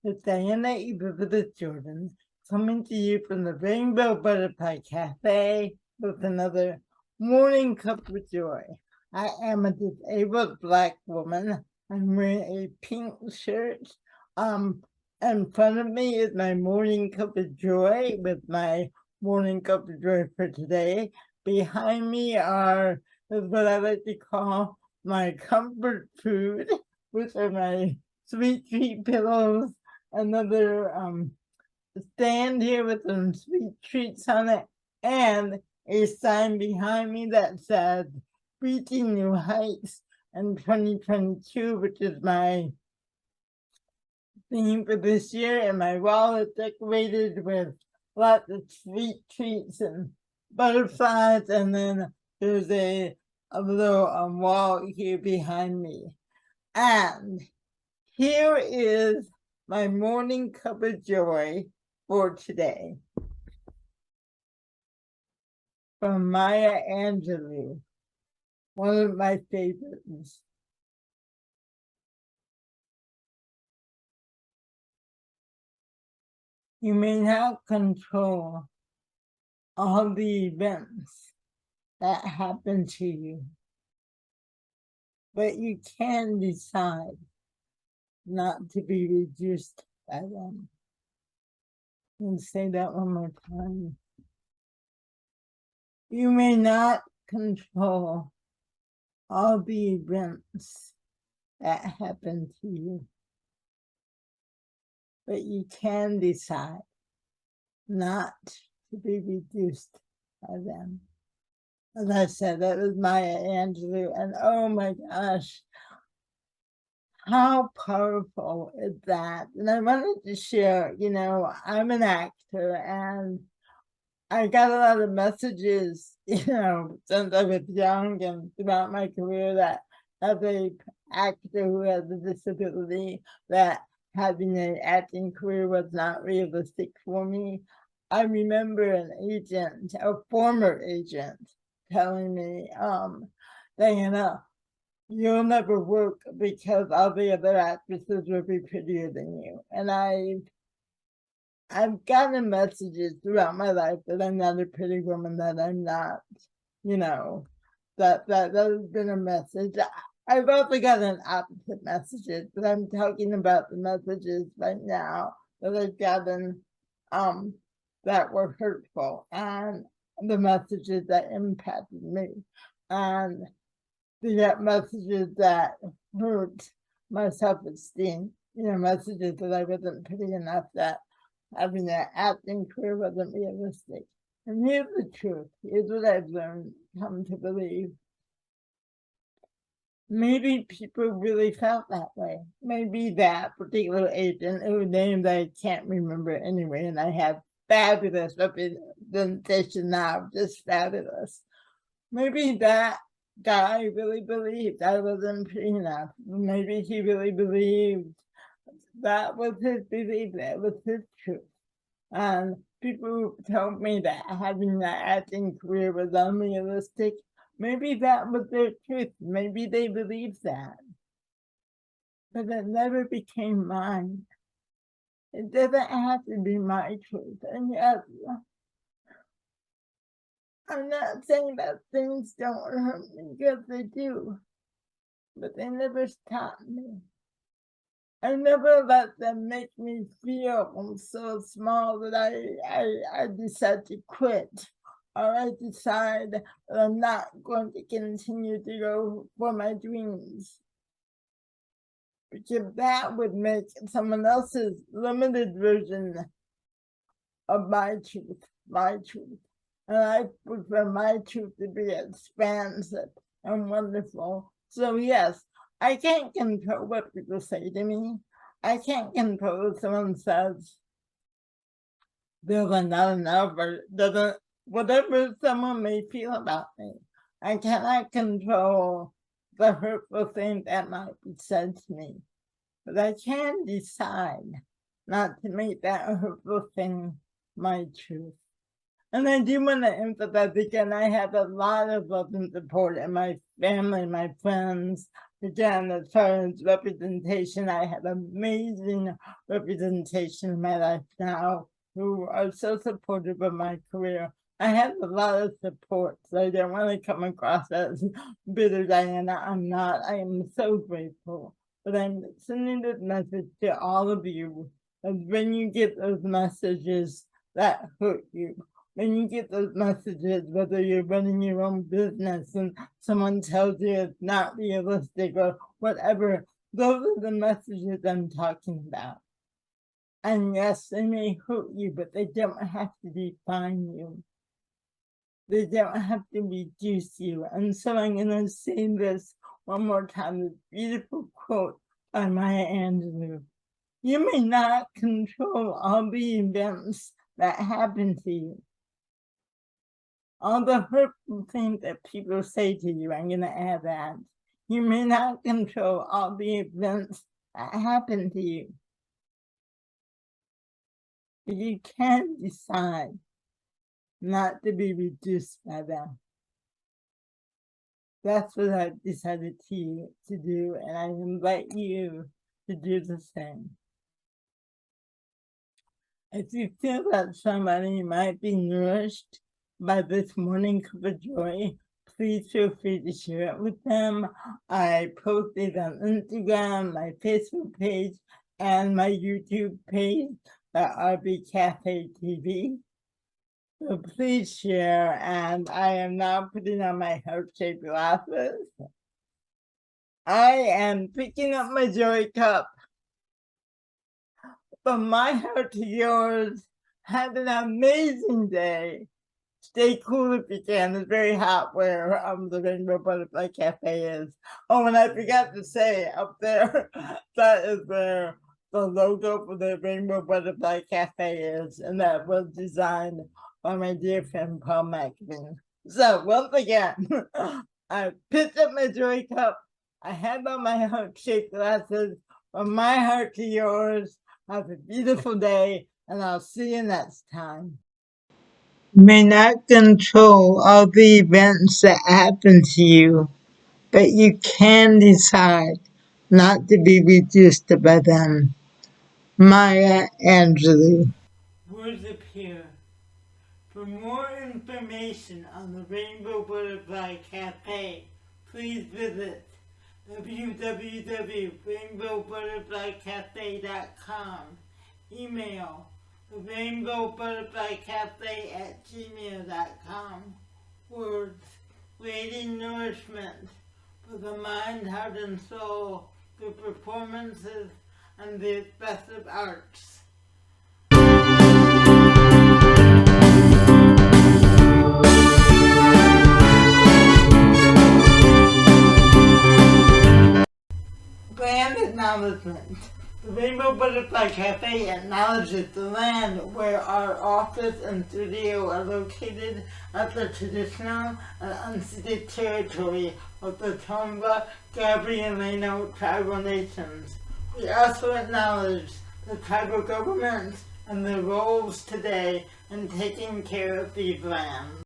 It's Diana Elizabeth Jordan coming to you from the Rainbow Butterfly Cafe with another morning cup of joy. I am a disabled Black woman. I'm wearing a pink shirt. In front of me is my morning cup of joy with my morning cup of joy for today. Behind me is what I like to call my comfort food, which are my sweet treat pillows, another stand here with some sweet treats on it, and a sign behind me that says Reaching New Heights in 2022, which is my theme for this year. And my wall is decorated with lots of sweet treats and butterflies, and then there's a little wall here behind me. And here is my morning cup of joy for today. From Maya Angelou, one of my favorites. You may not control all the events that happen to you, but you can decide not to be reduced by them. And say that one more time. You may not control all the events that happen to you, but you can decide not to be reduced by them. As I said, that was Maya Angelou, and oh my gosh, how powerful is that? And I wanted to share, I'm an actor, and I got a lot of messages, since I was young and throughout my career, that as a actor who has a disability, that having an acting career was not realistic for me. I remember an agent, a former agent, telling me, Diana, you'll never work because all the other actresses will be prettier than you. And I've gotten messages throughout my life that I'm not a pretty woman, that I'm not, that has been a message. I've also gotten opposite messages, but I'm talking about the messages right now that I've gotten that were hurtful, and the messages that impacted me, and the messages that hurt my self-esteem, messages that I wasn't pretty enough, that having an acting career wasn't realistic. And here's the truth. Here's what I've learned, come to believe. Maybe people really felt that way. Maybe that particular agent, whose name I can't remember anyway, and I have fabulous representation now, just fabulous. Maybe that guy really believed I wasn't pretty enough. Maybe he really believed that was his belief, that was his truth. And people told me that having an acting career was unrealistic. Maybe that was their truth. Maybe they believed that. But it never became mine. It doesn't have to be my truth. And yet, I'm not saying that things don't hurt me, because they do. But they never stopped me. I never let them make me feel so small that I decide to quit, or I decide that I'm not going to continue to go for my dreams. Because that would make someone else's limited version of my truth, my truth. And I prefer my truth to be expansive and wonderful. So yes, I can't control what people say to me. I can't control if someone says they're not enough, or doesn't, whatever someone may feel about me. I cannot control the hurtful thing that might be said to me. But I can decide not to make that hurtful thing my truth. And I do want to emphasize again, I have a lot of love and support in my family, my friends. Again, as far as representation, I have amazing representation in my life now who are so supportive of my career. I have a lot of support, so I don't want to come across as bitter, Diana. I'm not. I am so grateful. But I'm sending this message to all of you. And when you get those messages that hurt you, when you get those messages, whether you're running your own business and someone tells you it's not realistic or whatever, those are the messages I'm talking about. And yes, they may hurt you, but they don't have to define you. They don't have to reduce you. And so I'm going to say this one more time, this beautiful quote by Maya Angelou. You may not control all the events that happen to you. All the hurtful things that people say to you, I'm going to add that. You may not control all the events that happen to you, but you can decide not to be reduced by them. That's what I've decided to do, and I invite you to do the same. If you feel that somebody might be nourished by this morning cup of joy, please feel free to share it with them. I post it on Instagram, my Facebook page, and my YouTube page, the RB Cafe TV. So please share, and I am now putting on my heart-shaped glasses. I am picking up my joy cup. From my heart to yours, have an amazing day. Stay cool if you can. It's very hot where the Rainbow Butterfly Cafe is. Oh, and I forgot to say up there, that is where the logo for the Rainbow Butterfly Cafe is, and that was designed by my dear friend Paul McAvin. So once again, I picked up my joy cup. I have on my heart-shaped glasses. From my heart to yours, have a beautiful day, and I'll see you next time. You may not control all the events that happen to you, but you can decide not to be reduced by them. Maya Angelou. Words appear. For more information on the Rainbow Butterfly Cafe, please visit www.rainbowbutterflycafe.com. Email rainbowbutterflycafe@gmail.com. Words, creating nourishment for the mind, heart, and soul through performances and the expressive arts. Brand acknowledgement. The Rainbow Butterfly Cafe acknowledges the land where our office and studio are located at the traditional and unceded territory of the Tonga, Gabri, and Leno tribal nations. We also acknowledge the tribal governments and their roles today in taking care of these lands.